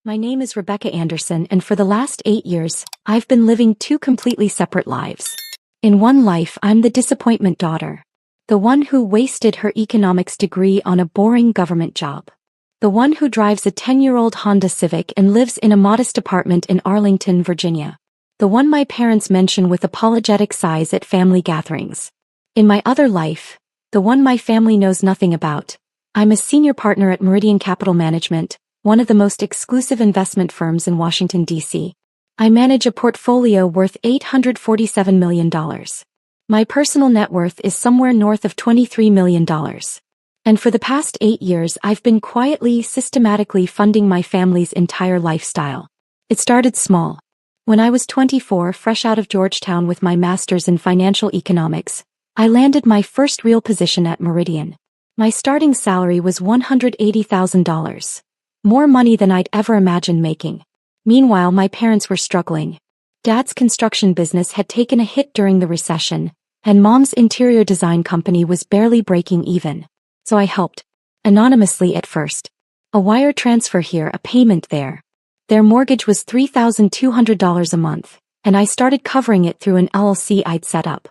My name is Rebecca Anderson, and for the last 8 years, I've been living two completely separate lives. In one life, I'm the disappointment daughter. The one who wasted her economics degree on a boring government job. The one who drives a 10-year-old Honda Civic and lives in a modest apartment in Arlington, Virginia. The one my parents mention with apologetic sighs at family gatherings. In my other life, the one my family knows nothing about, I'm a senior partner at Meridian Capital Management, one of the most exclusive investment firms in Washington, D.C. I manage a portfolio worth $847 million. My personal net worth is somewhere north of $23 million. And for the past 8 years, I've been quietly, systematically funding my family's entire lifestyle. It started small. When I was 24, fresh out of Georgetown with my master's in financial economics, I landed my first real position at Meridian. My starting salary was $180,000. More money than I'd ever imagined making. Meanwhile, my parents were struggling. Dad's construction business had taken a hit during the recession, and Mom's interior design company was barely breaking even. So I helped. Anonymously at first. A wire transfer here, a payment there. Their mortgage was $3,200 a month, and I started covering it through an LLC I'd set up.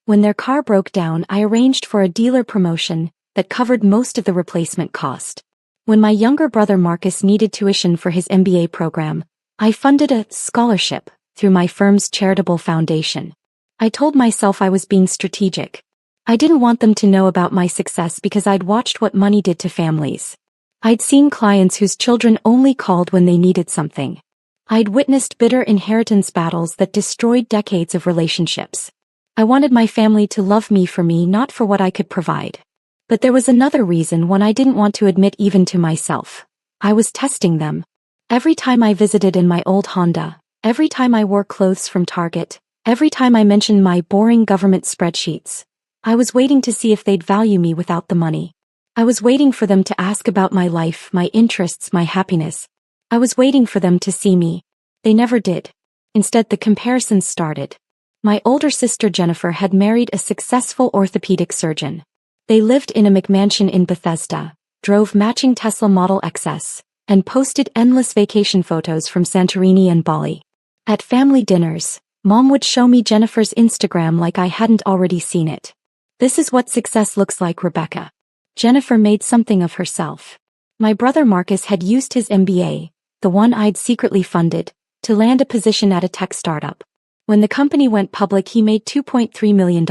When their car broke down, I arranged for a dealer promotion that covered most of the replacement cost. When my younger brother Marcus needed tuition for his MBA program, I funded a scholarship through my firm's charitable foundation. I told myself I was being strategic. I didn't want them to know about my success because I'd watched what money did to families. I'd seen clients whose children only called when they needed something. I'd witnessed bitter inheritance battles that destroyed decades of relationships. I wanted my family to love me, not for what I could provide. But there was another reason, one I didn't want to admit even to myself. I was testing them. Every time I visited in my old Honda, every time I wore clothes from Target, every time I mentioned my boring government spreadsheets, I was waiting to see if they'd value me without the money. I was waiting for them to ask about my life, my interests, my happiness. I was waiting for them to see me. They never did. Instead, the comparisons started. My older sister Jennifer had married a successful orthopedic surgeon. They lived in a McMansion in Bethesda, drove matching Tesla Model XS, and posted endless vacation photos from Santorini and Bali. At family dinners, Mom would show me Jennifer's Instagram like I hadn't already seen it. This is what success looks like, Rebecca. Jennifer made something of herself. My brother Marcus had used his MBA, the one I'd secretly funded, to land a position at a tech startup. When the company went public, he made $2.3 million.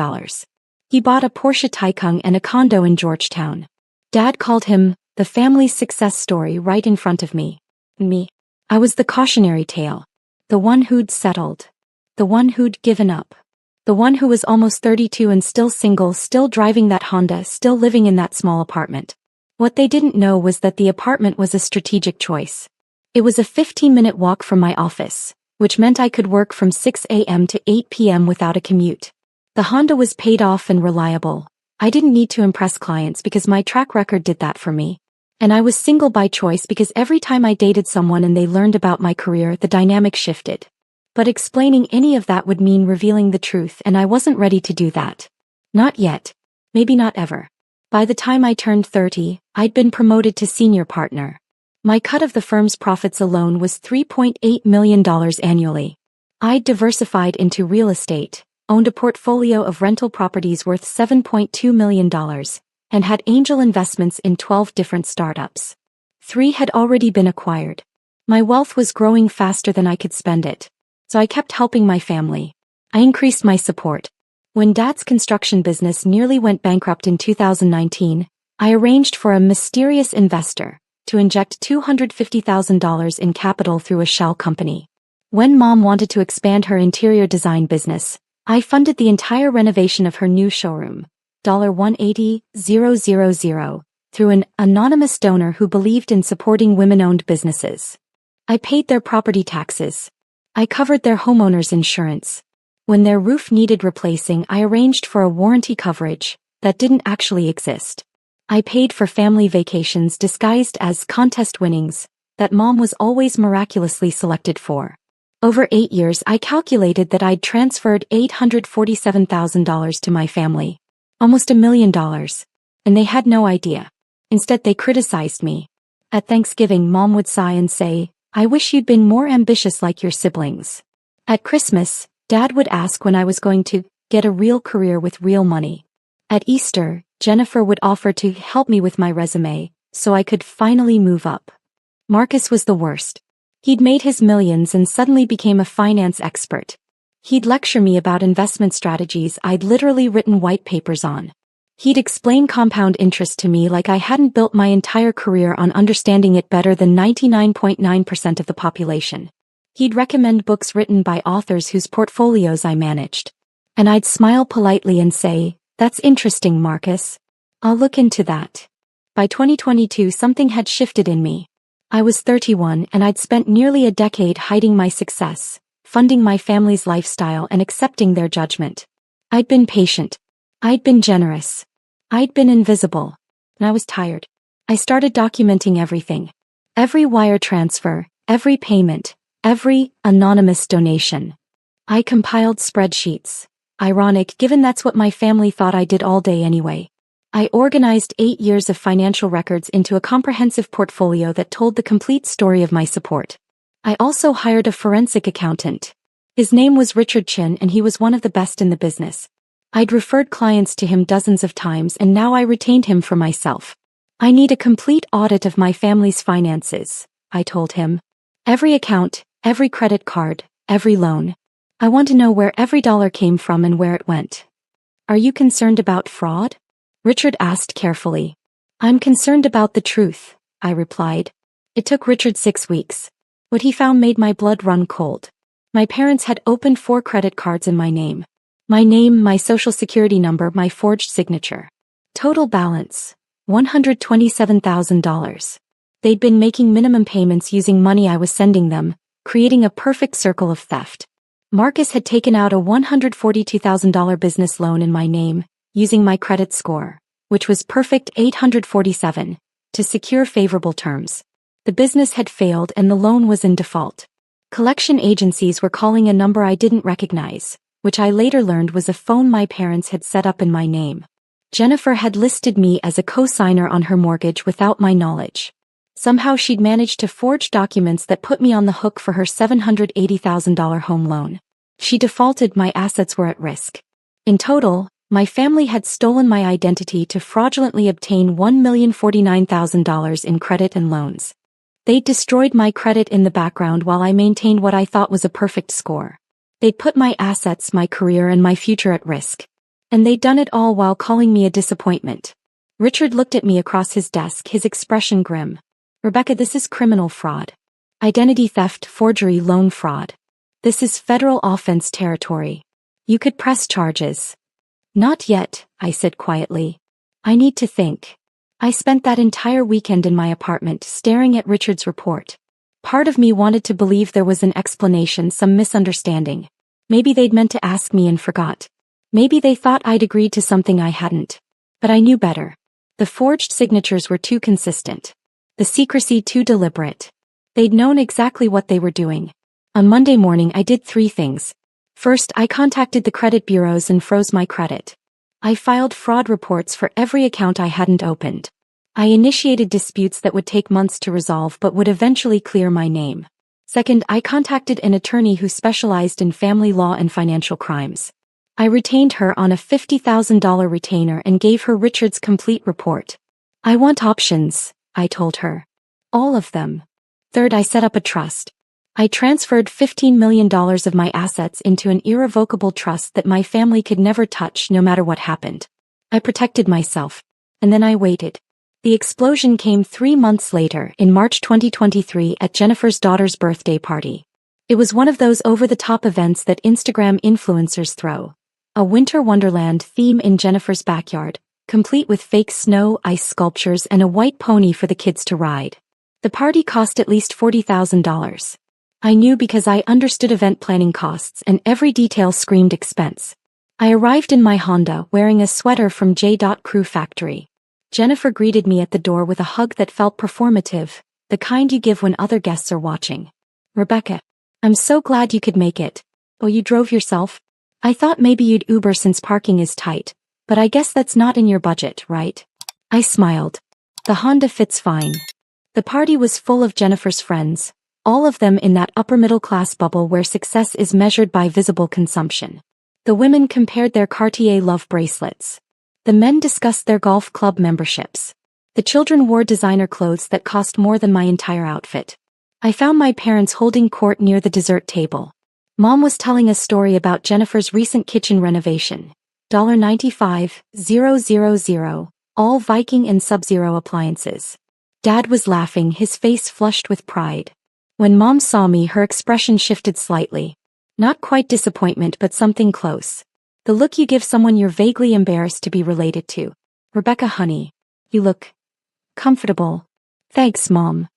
He bought a Porsche Taycan and a condo in Georgetown. Dad called him the family's success story right in front of me. I was the cautionary tale. The one who'd settled. The one who'd given up. The one who was almost 32 and still single, still driving that Honda, still living in that small apartment. What they didn't know was that the apartment was a strategic choice. It was a 15-minute walk from my office, which meant I could work from 6 a.m. to 8 p.m. without a commute. The Honda was paid off and reliable. I didn't need to impress clients because my track record did that for me. And I was single by choice because every time I dated someone and they learned about my career, the dynamic shifted. But explaining any of that would mean revealing the truth, and I wasn't ready to do that. Not yet. Maybe not ever. By the time I turned 30, I'd been promoted to senior partner. My cut of the firm's profits alone was $3.8 million annually. I'd diversified into real estate, owned a portfolio of rental properties worth $7.2 million, and had angel investments in 12 different startups. 3 had already been acquired. My wealth was growing faster than I could spend it. So I kept helping my family. I increased my support. When Dad's construction business nearly went bankrupt in 2019, I arranged for a mysterious investor to inject $250,000 in capital through a shell company. When Mom wanted to expand her interior design business, I funded the entire renovation of her new showroom, $180,000, through an anonymous donor who believed in supporting women-owned businesses. I paid their property taxes. I covered their homeowner's insurance. When their roof needed replacing, I arranged for a warranty coverage that didn't actually exist. I paid for family vacations disguised as contest winnings that Mom was always miraculously selected for. Over 8 years, I calculated that I'd transferred $847,000 to my family. Almost $1 million. And they had no idea. Instead, they criticized me. At Thanksgiving, Mom would sigh and say, I wish you'd been more ambitious like your siblings. At Christmas, Dad would ask when I was going to get a real career with real money. At Easter, Jennifer would offer to help me with my resume, so I could finally move up. Marcus was the worst. He'd made his millions and suddenly became a finance expert. He'd lecture me about investment strategies I'd literally written white papers on. He'd explain compound interest to me like I hadn't built my entire career on understanding it better than 99.9% of the population. He'd recommend books written by authors whose portfolios I managed. And I'd smile politely and say, "That's interesting, Marcus. I'll look into that." By 2022, something had shifted in me. I was 31 and I'd spent nearly a decade hiding my success, funding my family's lifestyle and accepting their judgment. I'd been patient. I'd been generous. I'd been invisible. And I was tired. I started documenting everything. Every wire transfer, every payment, every anonymous donation. I compiled spreadsheets. Ironic, given that's what my family thought I did all day anyway. I organized 8 years of financial records into a comprehensive portfolio that told the complete story of my support. I also hired a forensic accountant. His name was Richard Chin and he was one of the best in the business. I'd referred clients to him dozens of times and now I retained him for myself. "I need a complete audit of my family's finances," I told him. "Every account, every credit card, every loan. I want to know where every dollar came from and where it went." "Are you concerned about fraud?" Richard asked carefully. "I'm concerned about the truth," I replied. It took Richard 6 weeks. What he found made my blood run cold. My parents had opened 4 credit cards in my name. My name, my social security number, my forged signature. Total balance, $127,000. They'd been making minimum payments using money I was sending them, creating a perfect circle of theft. Marcus had taken out a $142,000 business loan in my name, using my credit score, which was perfect 847, to secure favorable terms. The business had failed and the loan was in default. Collection agencies were calling a number I didn't recognize, which I later learned was a phone my parents had set up in my name. Jennifer had listed me as a co-signer on her mortgage without my knowledge. Somehow she'd managed to forge documents that put me on the hook for her $780,000 home loan. She defaulted, my assets were at risk. In total, my family had stolen my identity to fraudulently obtain $1,049,000 in credit and loans. They'd destroyed my credit in the background while I maintained what I thought was a perfect score. They'd put my assets, my career, and my future at risk. And they'd done it all while calling me a disappointment. Richard looked at me across his desk, his expression grim. "Rebecca, this is criminal fraud. Identity theft, forgery, loan fraud. This is federal offense territory. You could press charges." "Not yet," I said quietly. "I need to think." I spent that entire weekend in my apartment staring at Richard's report. Part of me wanted to believe there was an explanation, some misunderstanding. Maybe they'd meant to ask me and forgot. Maybe they thought I'd agreed to something I hadn't. But I knew better. The forged signatures were too consistent. The secrecy too deliberate. They'd known exactly what they were doing. On Monday morning I did 3 things. First, I contacted the credit bureaus and froze my credit. I filed fraud reports for every account I hadn't opened. I initiated disputes that would take months to resolve but would eventually clear my name. Second, I contacted an attorney who specialized in family law and financial crimes. I retained her on a $50,000 retainer and gave her Richard's complete report. "I want options," I told her. "All of them." Third, I set up a trust. I transferred $15 million of my assets into an irrevocable trust that my family could never touch no matter what happened. I protected myself. And then I waited. The explosion came 3 months later, in March 2023, at Jennifer's daughter's birthday party. It was one of those over-the-top events that Instagram influencers throw. A winter wonderland theme in Jennifer's backyard, complete with fake snow, ice sculptures, and a white pony for the kids to ride. The party cost at least $40,000. I knew because I understood event planning costs and every detail screamed expense. I arrived in my Honda wearing a sweater from J. Crew Factory. Jennifer greeted me at the door with a hug that felt performative, the kind you give when other guests are watching. "Rebecca, I'm so glad you could make it. Oh, you drove yourself? I thought maybe you'd Uber since parking is tight, but I guess that's not in your budget, right?" I smiled. The Honda fits fine. The party was full of Jennifer's friends, all of them in that upper-middle-class bubble where success is measured by visible consumption. The women compared their Cartier love bracelets. The men discussed their golf club memberships. The children wore designer clothes that cost more than my entire outfit. I found my parents holding court near the dessert table. Mom was telling a story about Jennifer's recent kitchen renovation. $95,000, all Viking and Sub-Zero appliances. Dad was laughing, his face flushed with pride. When Mom saw me, her expression shifted slightly. Not quite disappointment, but something close. The look you give someone you're vaguely embarrassed to be related to. Rebecca, honey, you look comfortable. Thanks, Mom.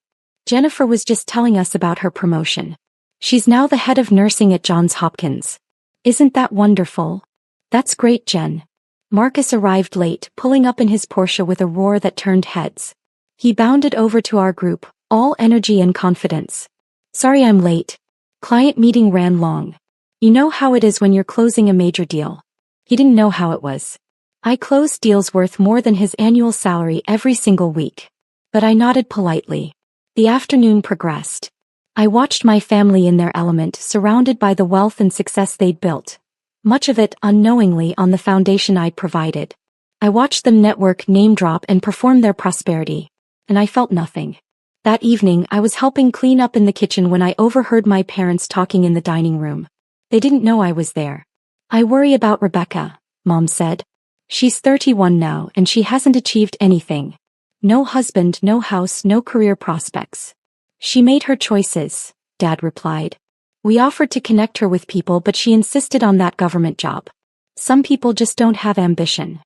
Jennifer was just telling us about her promotion. She's now the head of nursing at Johns Hopkins. Isn't that wonderful? That's great, Jen. Marcus arrived late, pulling up in his Porsche with a roar that turned heads. He bounded over to our group, all energy and confidence. Sorry I'm late. Client meeting ran long. You know how it is when you're closing a major deal. He didn't know how it was. I closed deals worth more than his annual salary every single week. But I nodded politely. The afternoon progressed. I watched my family in their element, surrounded by the wealth and success they'd built. Much of it unknowingly on the foundation I'd provided. I watched them network, name drop, and perform their prosperity. And I felt nothing. That evening, I was helping clean up in the kitchen when I overheard my parents talking in the dining room. They didn't know I was there. I worry about Rebecca, Mom said. She's 31 now and she hasn't achieved anything. No husband, no house, no career prospects. She made her choices, Dad replied. We offered to connect her with people, but she insisted on that government job. Some people just don't have ambition.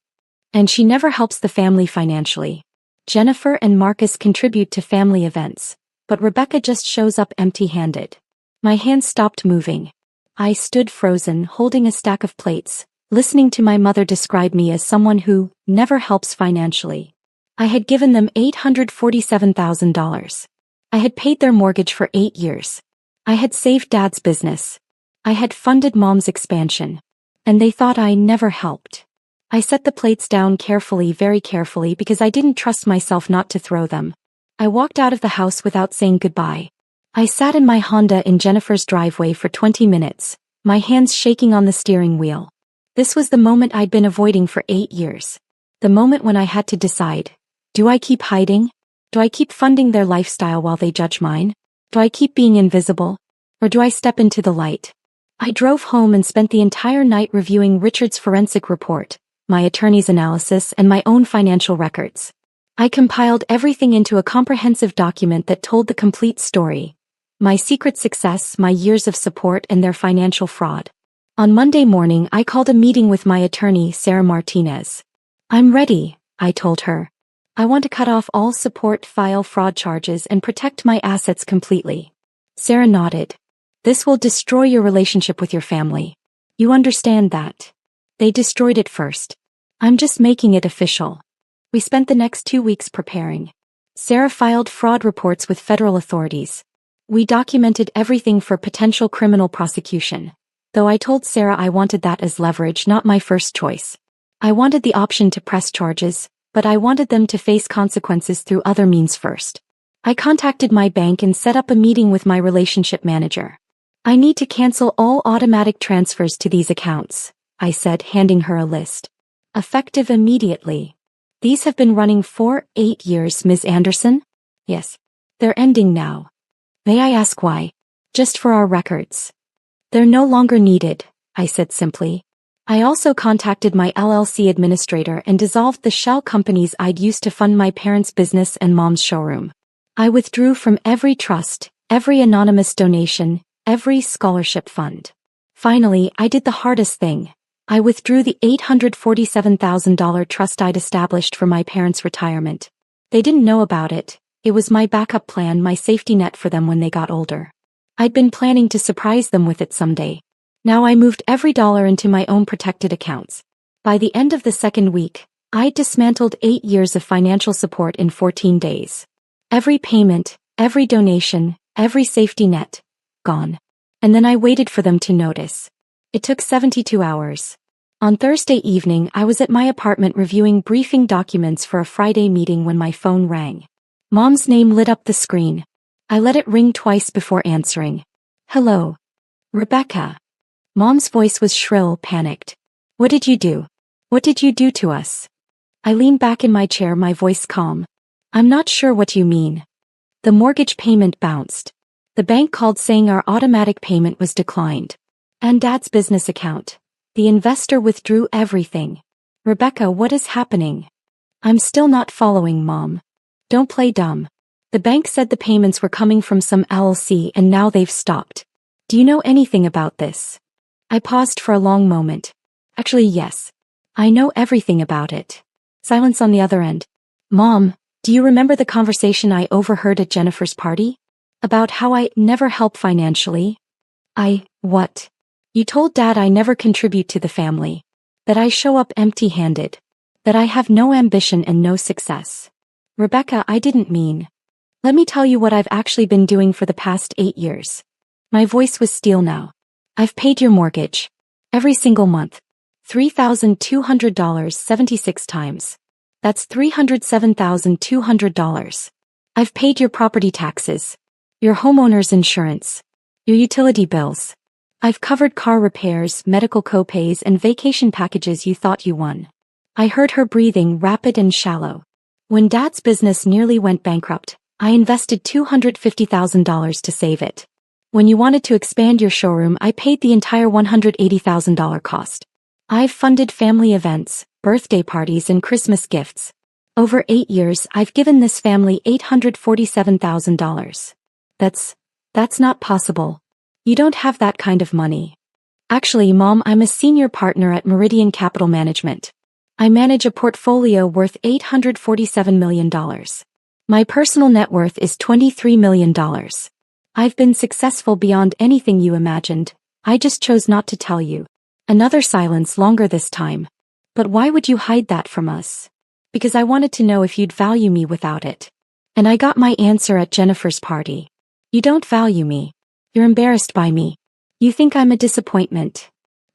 And she never helps the family financially. Jennifer and Marcus contribute to family events, but Rebecca just shows up empty-handed. My hands stopped moving. I stood frozen, holding a stack of plates, listening to my mother describe me as someone who never helps financially. I had given them $847,000. I had paid their mortgage for 8 years. I had saved Dad's business. I had funded Mom's expansion. And they thought I never helped. I set the plates down carefully, very carefully, because I didn't trust myself not to throw them. I walked out of the house without saying goodbye. I sat in my Honda in Jennifer's driveway for 20 minutes, my hands shaking on the steering wheel. This was the moment I'd been avoiding for 8 years. The moment when I had to decide. Do I keep hiding? Do I keep funding their lifestyle while they judge mine? Do I keep being invisible? Or do I step into the light? I drove home and spent the entire night reviewing Richard's forensic report, my attorney's analysis, and my own financial records. I compiled everything into a comprehensive document that told the complete story. My secret success, my years of support, and their financial fraud. On Monday morning, I called a meeting with my attorney, Sarah Martinez. I'm ready, I told her. I want to cut off all support, file fraud charges, and protect my assets completely. Sarah nodded. This will destroy your relationship with your family. You understand that. They destroyed it first. I'm just making it official. We spent the next 2 weeks preparing. Sarah filed fraud reports with federal authorities. We documented everything for potential criminal prosecution. Though I told Sarah I wanted that as leverage, not my first choice. I wanted the option to press charges, but I wanted them to face consequences through other means first. I contacted my bank and set up a meeting with my relationship manager. I need to cancel all automatic transfers to these accounts, I said, handing her a list. Effective immediately. These have been running for 8 years, Ms. Anderson? Yes. They're ending now. May I ask why? Just for our records. They're no longer needed, I said simply. I also contacted my LLC administrator and dissolved the shell companies I'd used to fund my parents' business and Mom's showroom. I withdrew from every trust, every anonymous donation, every scholarship fund. Finally, I did the hardest thing. I withdrew the $847,000 trust I'd established for my parents' retirement. They didn't know about it. It was my backup plan, my safety net for them when they got older. I'd been planning to surprise them with it someday. Now I moved every dollar into my own protected accounts. By the end of the second week, I'd dismantled 8 years of financial support in 14 days. Every payment, every donation, every safety net, gone. And then I waited for them to notice. It took 72 hours. On Thursday evening, I was at my apartment reviewing briefing documents for a Friday meeting when my phone rang. Mom's name lit up the screen. I let it ring twice before answering. Hello. Rebecca. Mom's voice was shrill, panicked. What did you do? What did you do to us? I leaned back in my chair, my voice calm. I'm not sure what you mean. The mortgage payment bounced. The bank called saying our automatic payment was declined. And Dad's business account. The investor withdrew everything. Rebecca, what is happening? I'm still not following, Mom. Don't play dumb. The bank said the payments were coming from some LLC and now they've stopped. Do you know anything about this? I paused for a long moment. Actually, yes. I know everything about it. Silence on the other end. Mom, do you remember the conversation I overheard at Jennifer's party? About how I never help financially? What? You told Dad I never contribute to the family. That I show up empty-handed. That I have no ambition and no success. Rebecca, I didn't mean. Let me tell you what I've actually been doing for the past 8 years. My voice was steel now. I've paid your mortgage. Every single month. $3,200 76 times. That's $307,200. I've paid your property taxes. Your homeowner's insurance. Your utility bills. I've covered car repairs, medical copays, and vacation packages you thought you won. I heard her breathing, rapid and shallow. When Dad's business nearly went bankrupt, I invested $250,000 to save it. When you wanted to expand your showroom, I paid the entire $180,000 cost. I've funded family events, birthday parties, and Christmas gifts. Over 8 years, I've given this family $847,000. That's not possible. You don't have that kind of money. Actually, Mom, I'm a senior partner at Meridian Capital Management. I manage a portfolio worth $847 million. My personal net worth is $23 million. I've been successful beyond anything you imagined. I just chose not to tell you. Another silence, longer this time. But why would you hide that from us? Because I wanted to know if you'd value me without it. And I got my answer at Jennifer's party. You don't value me. You're embarrassed by me. You think I'm a disappointment.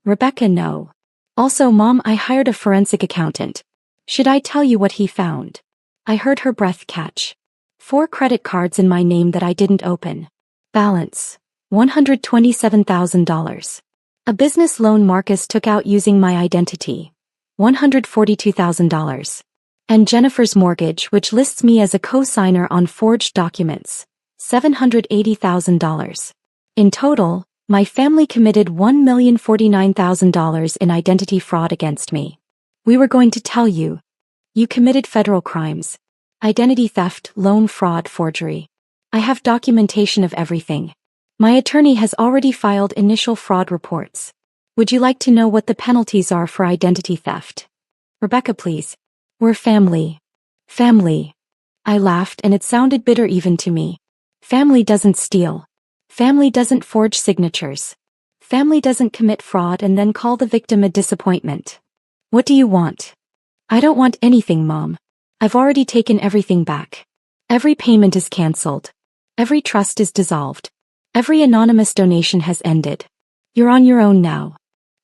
Rebecca, no. Also, Mom, I hired a forensic accountant. Should I tell you what he found? I heard her breath catch. 4 credit cards in my name that I didn't open. Balance. $127,000. A business loan Marcus took out using my identity. $142,000. And Jennifer's mortgage, which lists me as a co-signer on forged documents. $780,000. In total, my family committed $1,049,000 in identity fraud against me. We were going to tell you. You committed federal crimes. Identity theft, loan fraud, forgery. I have documentation of everything. My attorney has already filed initial fraud reports. Would you like to know what the penalties are for identity theft? Rebecca, please. We're family. Family. I laughed and it sounded bitter even to me. Family doesn't steal. Family doesn't forge signatures. Family doesn't commit fraud and then call the victim a disappointment. What do you want? I don't want anything, Mom. I've already taken everything back. Every payment is canceled. Every trust is dissolved. Every anonymous donation has ended. You're on your own now.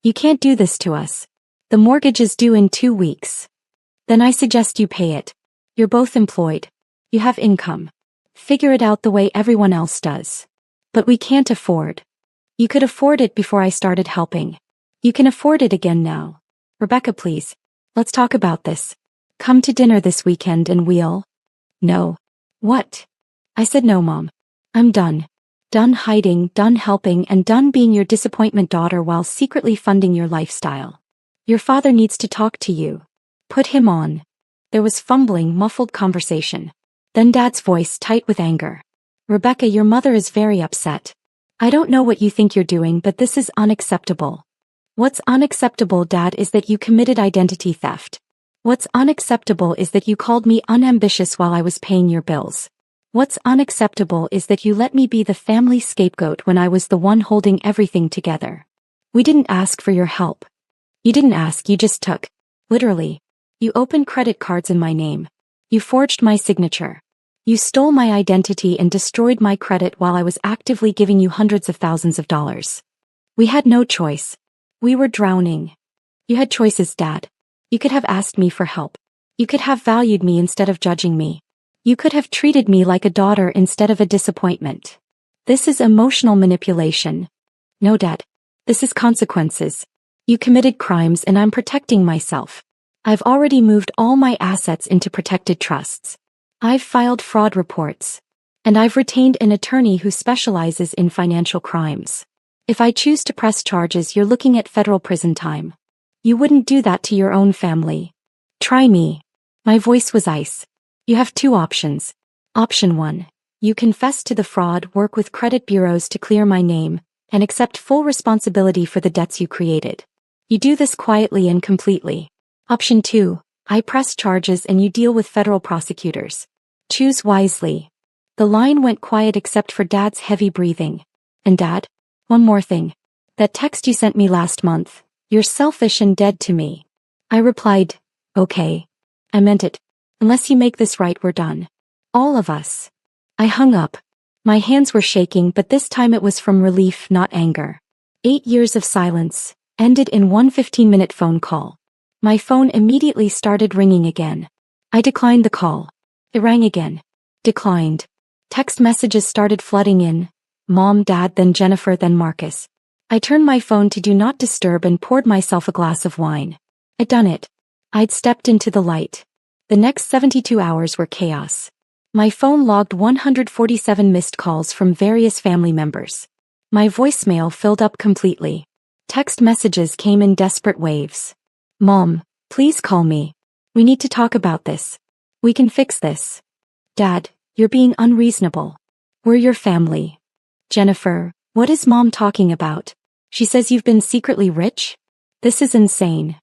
You can't do this to us. The mortgage is due in 2 weeks. Then I suggest you pay it. You're both employed. You have income. Figure it out the way everyone else does. But we can't afford. You could afford it before I started helping. You can afford it again now. Rebecca, please. Let's talk about this. Come to dinner this weekend and we'll... No. What? I said no, Mom. I'm done. Done hiding, done helping, and done being your disappointment daughter while secretly funding your lifestyle. Your father needs to talk to you. Put him on. There was fumbling, muffled conversation. Then Dad's voice, tight with anger. Rebecca, your mother is very upset. I don't know what you think you're doing, but this is unacceptable. What's unacceptable, Dad, is that you committed identity theft. What's unacceptable is that you called me unambitious while I was paying your bills. What's unacceptable is that you let me be the family scapegoat when I was the one holding everything together. We didn't ask for your help. You didn't ask, you just took. Literally. You opened credit cards in my name. You forged my signature. You stole my identity and destroyed my credit while I was actively giving you hundreds of thousands of dollars. We had no choice. We were drowning. You had choices, Dad. You could have asked me for help. You could have valued me instead of judging me. You could have treated me like a daughter instead of a disappointment. This is emotional manipulation. No, Dad. This is consequences. You committed crimes and I'm protecting myself. I've already moved all my assets into protected trusts. I've filed fraud reports. And I've retained an attorney who specializes in financial crimes. If I choose to press charges, you're looking at federal prison time. You wouldn't do that to your own family. Try me. My voice was ice. You have two options. Option 1. You confess to the fraud, work with credit bureaus to clear my name, and accept full responsibility for the debts you created. You do this quietly and completely. Option 2. I press charges and you deal with federal prosecutors. Choose wisely. The line went quiet except for Dad's heavy breathing. And Dad? One more thing. That text you sent me last month, you're selfish and dead to me. I replied, okay. I meant it. Unless you make this right, we're done. All of us. I hung up. My hands were shaking, but this time it was from relief, not anger. 8 years of silence ended in one 15-minute phone call. My phone immediately started ringing again. I declined the call. It rang again. Declined. Text messages started flooding in. Mom, Dad, then Jennifer, then Marcus. I turned my phone to do not disturb and poured myself a glass of wine. I'd done it. I'd stepped into the light. The next 72 hours were chaos. My phone logged 147 missed calls from various family members. My voicemail filled up completely. Text messages came in desperate waves. Mom, please call me. We need to talk about this. We can fix this. Dad, you're being unreasonable. We're your family. Jennifer, what is Mom talking about? She says you've been secretly rich? This is insane.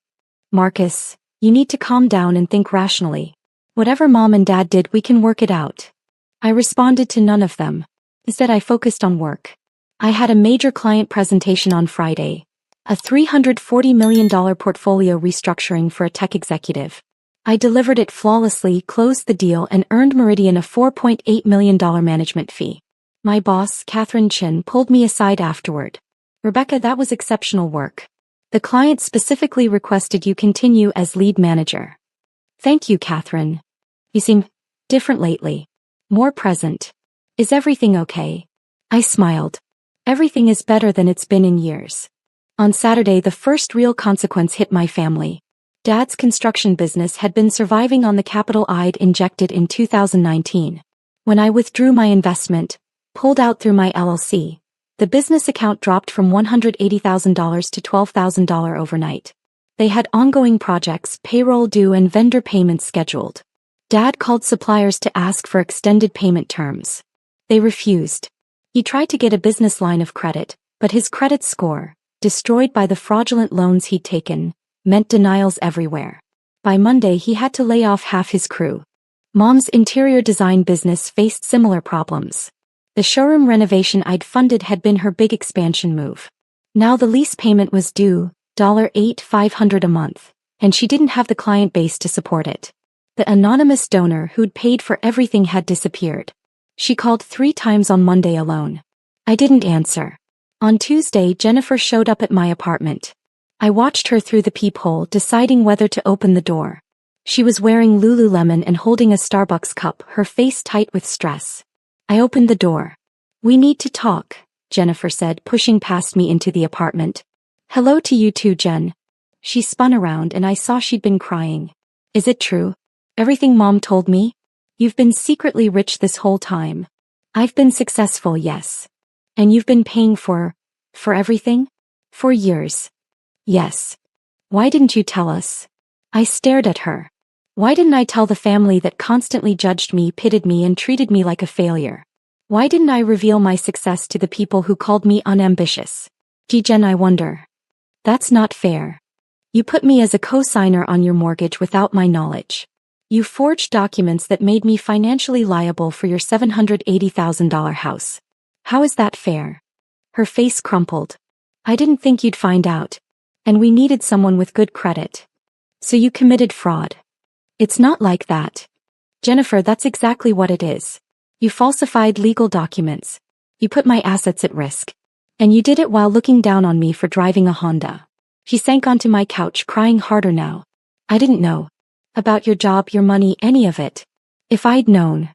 Marcus, you need to calm down and think rationally. Whatever Mom and Dad did, we can work it out. I responded to none of them. Instead, I focused on work. I had a major client presentation on Friday. A $340 million portfolio restructuring for a tech executive. I delivered it flawlessly, closed the deal, and earned Meridian a $4.8 million management fee. My boss, Catherine Chin, pulled me aside afterward. Rebecca, that was exceptional work. The client specifically requested you continue as lead manager. Thank you, Catherine. You seem different lately. More present. Is everything okay? I smiled. Everything is better than it's been in years. On Saturday, the first real consequence hit my family. Dad's construction business had been surviving on the capital I'd injected in 2019. When I withdrew my investment, pulled out through my LLC, the business account dropped from $180,000 to $12,000 overnight. They had ongoing projects, payroll due, and vendor payments scheduled. Dad called suppliers to ask for extended payment terms. They refused. He tried to get a business line of credit, but his credit score, destroyed by the fraudulent loans he'd taken, meant denials everywhere. By Monday, he had to lay off half his crew. Mom's interior design business faced similar problems. The showroom renovation I'd funded had been her big expansion move. Now the lease payment was due, $8,500 a month, and she didn't have the client base to support it. The anonymous donor who'd paid for everything had disappeared. She called 3 times on Monday alone. I didn't answer. On Tuesday, Jennifer showed up at my apartment. I watched her through the peephole, deciding whether to open the door. She was wearing Lululemon and holding a Starbucks cup, her face tight with stress. I opened the door. We need to talk, Jennifer said, pushing past me into the apartment. Hello to you too, Jen. She spun around and I saw she'd been crying. Is it true? Everything Mom told me? You've been secretly rich this whole time. I've been successful, yes. And you've been paying for everything? For years. Yes. Why didn't you tell us? I stared at her. Why didn't I tell the family that constantly judged me, pitted me, and treated me like a failure? Why didn't I reveal my success to the people who called me unambitious? Gee, Jen, I wonder. That's not fair. You put me as a co-signer on your mortgage without my knowledge. You forged documents that made me financially liable for your $780,000 house. How is that fair? Her face crumpled. I didn't think you'd find out. And we needed someone with good credit. So you committed fraud. It's not like that. Jennifer, that's exactly what it is. You falsified legal documents. You put my assets at risk. And you did it while looking down on me for driving a Honda. She sank onto my couch, crying harder now. I didn't know about your job, your money, any of it. If I'd known.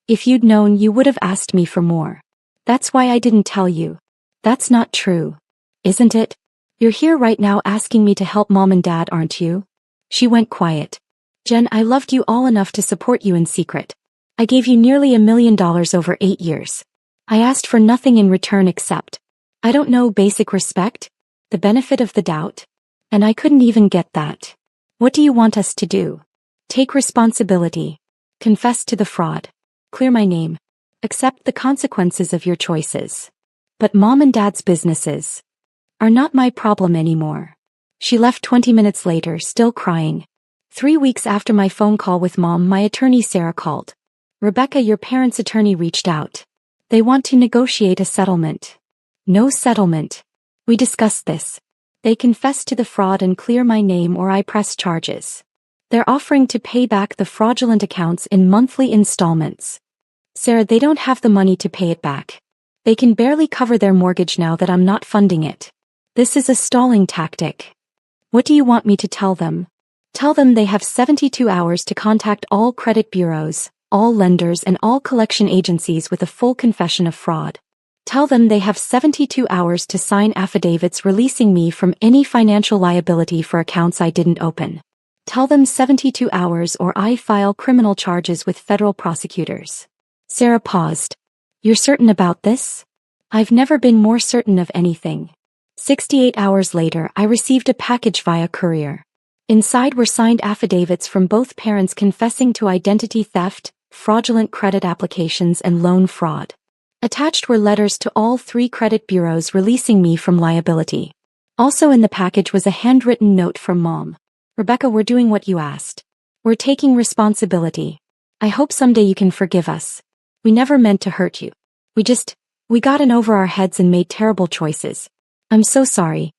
If you'd known, you would have asked me for more. That's why I didn't tell you. That's not true. Isn't it? You're here right now asking me to help Mom and Dad, aren't you? She went quiet. Jen, I loved you all enough to support you in secret. I gave you nearly $1 million over 8 years. I asked for nothing in return except, I don't know, basic respect? The benefit of the doubt? And I couldn't even get that. What do you want us to do? Take responsibility. Confess to the fraud. Clear my name. Accept the consequences of your choices. But Mom and Dad's businesses are not my problem anymore. She left 20 minutes later, still crying. 3 weeks after my phone call with Mom, my attorney Sarah called. Rebecca, your parents' attorney reached out. They want to negotiate a settlement. No settlement. We discussed this. They confess to the fraud and clear my name or I press charges. They're offering to pay back the fraudulent accounts in monthly installments. Sarah, they don't have the money to pay it back. They can barely cover their mortgage now that I'm not funding it. This is a stalling tactic. What do you want me to tell them? Tell them they have 72 hours to contact all credit bureaus, all lenders and all collection agencies with a full confession of fraud. Tell them they have 72 hours to sign affidavits releasing me from any financial liability for accounts I didn't open. Tell them 72 hours or I file criminal charges with federal prosecutors. Sarah paused. You're certain about this? I've never been more certain of anything. 68 hours later, I received a package via courier. Inside were signed affidavits from both parents confessing to identity theft, fraudulent credit applications and loan fraud. Attached were letters to all 3 credit bureaus releasing me from liability. Also in the package was a handwritten note from Mom. Rebecca, we're doing what you asked. We're taking responsibility. I hope someday you can forgive us. We never meant to hurt you. We got in over our heads and made terrible choices. I'm so sorry.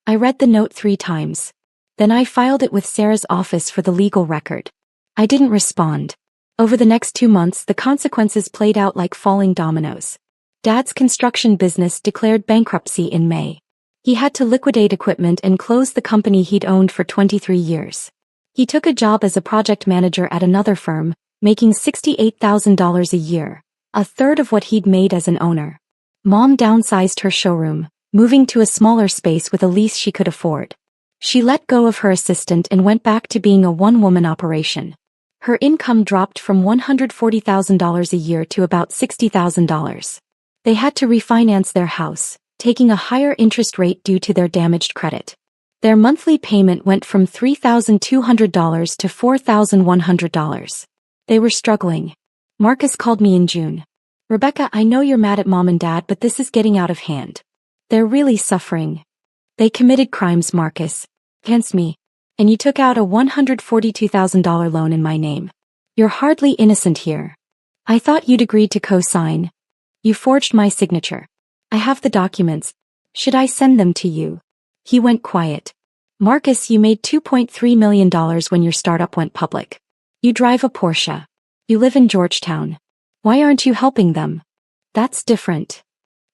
I read the note 3 times. Then I filed it with Sarah's office for the legal record. I didn't respond. Over the next 2 months, the consequences played out like falling dominoes. Dad's construction business declared bankruptcy in May. He had to liquidate equipment and close the company he'd owned for 23 years. He took a job as a project manager at another firm, making $68,000 a year, a third of what he'd made as an owner. Mom downsized her showroom, moving to a smaller space with a lease she could afford. She let go of her assistant and went back to being a one-woman operation. Her income dropped from $140,000 a year to about $60,000. They had to refinance their house, taking a higher interest rate due to their damaged credit. Their monthly payment went from $3,200 to $4,100. They were struggling. Marcus called me in June. Rebecca, I know you're mad at Mom and Dad, but this is getting out of hand. They're really suffering. They committed crimes, Marcus. Against me. And you took out a $142,000 loan in my name. You're hardly innocent here. I thought you'd agreed to co-sign. You forged my signature. I have the documents. Should I send them to you? He went quiet. Marcus, you made $2.3 million when your startup went public. You drive a Porsche. You live in Georgetown. Why aren't you helping them? That's different.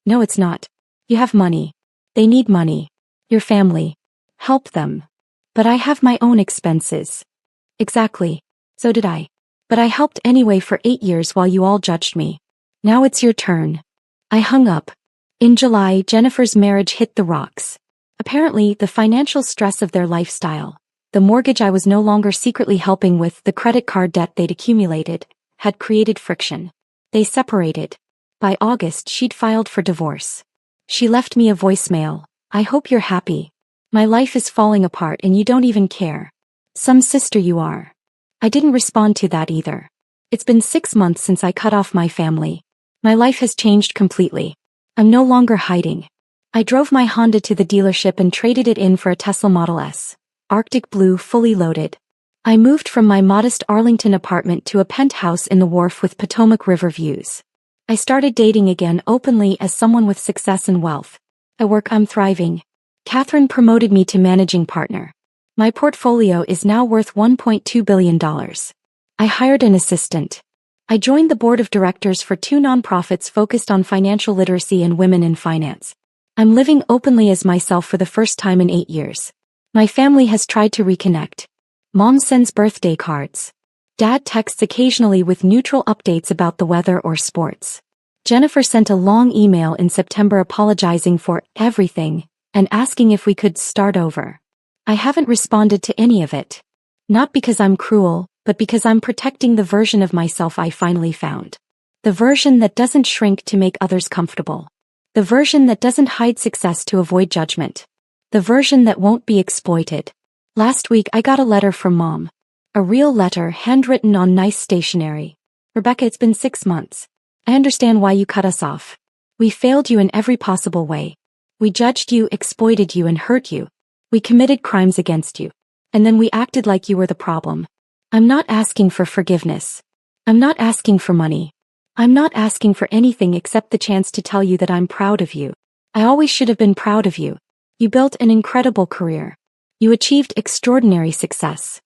No, it's not. You have money. They need money. Your family. Help them. But I have my own expenses. Exactly. So did I. But I helped anyway for 8 years while you all judged me. Now it's your turn. I hung up. In July, Jennifer's marriage hit the rocks. Apparently, the financial stress of their lifestyle, the mortgage I was no longer secretly helping with, the credit card debt they'd accumulated, had created friction. They separated. By August, she'd filed for divorce. She left me a voicemail. I hope you're happy. My life is falling apart and you don't even care. Some sister you are. I didn't respond to that either. It's been 6 months since I cut off my family. My life has changed completely. I'm no longer hiding. I drove my Honda to the dealership and traded it in for a Tesla Model S. Arctic blue, fully loaded. I moved from my modest Arlington apartment to a penthouse in the wharf with Potomac River views. I started dating again openly as someone with success and wealth. At work, I'm thriving. Catherine promoted me to managing partner. My portfolio is now worth $1.2 billion. I hired an assistant. I joined the board of directors for 2 nonprofits focused on financial literacy and women in finance. I'm living openly as myself for the first time in 8 years. My family has tried to reconnect. Mom sends birthday cards. Dad texts occasionally with neutral updates about the weather or sports. Jennifer sent a long email in September apologizing for everything and asking if we could start over. I haven't responded to any of it. Not because I'm cruel, but because I'm protecting the version of myself I finally found. The version that doesn't shrink to make others comfortable. The version that doesn't hide success to avoid judgment. The version that won't be exploited. Last week I got a letter from Mom. A real letter handwritten on nice stationery. Rebecca, it's been 6 months. I understand why you cut us off. We failed you in every possible way. We judged you, exploited you, and hurt you. We committed crimes against you. And then we acted like you were the problem. I'm not asking for forgiveness. I'm not asking for money. I'm not asking for anything except the chance to tell you that I'm proud of you. I always should have been proud of you. You built an incredible career. You achieved extraordinary success.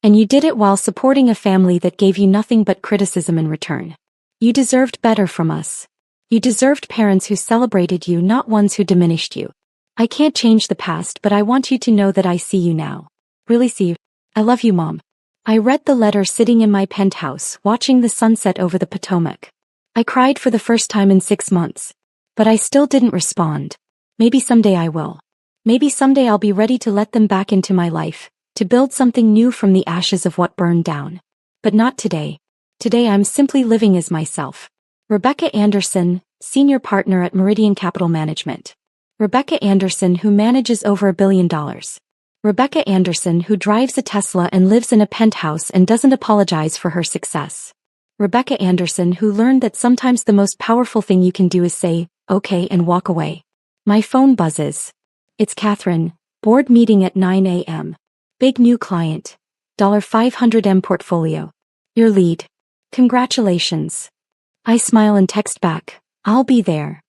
And you did it while supporting a family that gave you nothing but criticism in return. You deserved better from us. You deserved parents who celebrated you, not ones who diminished you. I can't change the past, but I want you to know that I see you now. Really see you. I love you, Mom. I read the letter sitting in my penthouse, watching the sunset over the Potomac. I cried for the first time in 6 months. But I still didn't respond. Maybe someday I will. Maybe someday I'll be ready to let them back into my life, to build something new from the ashes of what burned down. But not today. Today I'm simply living as myself. Rebecca Anderson, Senior Partner at Meridian Capital Management. Rebecca Anderson, who manages over $1 billion. Rebecca Anderson, who drives a Tesla and lives in a penthouse and doesn't apologize for her success. Rebecca Anderson, who learned that sometimes the most powerful thing you can do is say, okay, and walk away. My phone buzzes. It's Catherine, board meeting at 9 a.m. Big new client. $500M portfolio. Your lead. Congratulations. I smile and text back, I'll be there.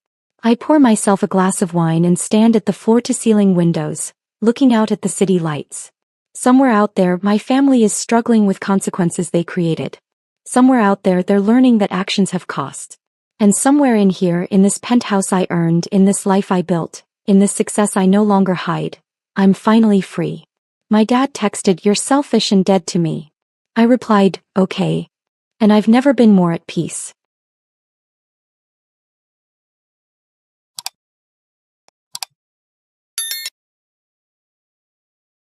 I pour myself a glass of wine and stand at the floor-to-ceiling windows, looking out at the city lights. Somewhere out there, my family is struggling with consequences they created. Somewhere out there, they're learning that actions have cost. And somewhere in here, in this penthouse I earned, in this life I built, in this success I no longer hide, I'm finally free. My dad texted, "You're selfish and dead to me." I replied, "Okay." And I've never been more at peace.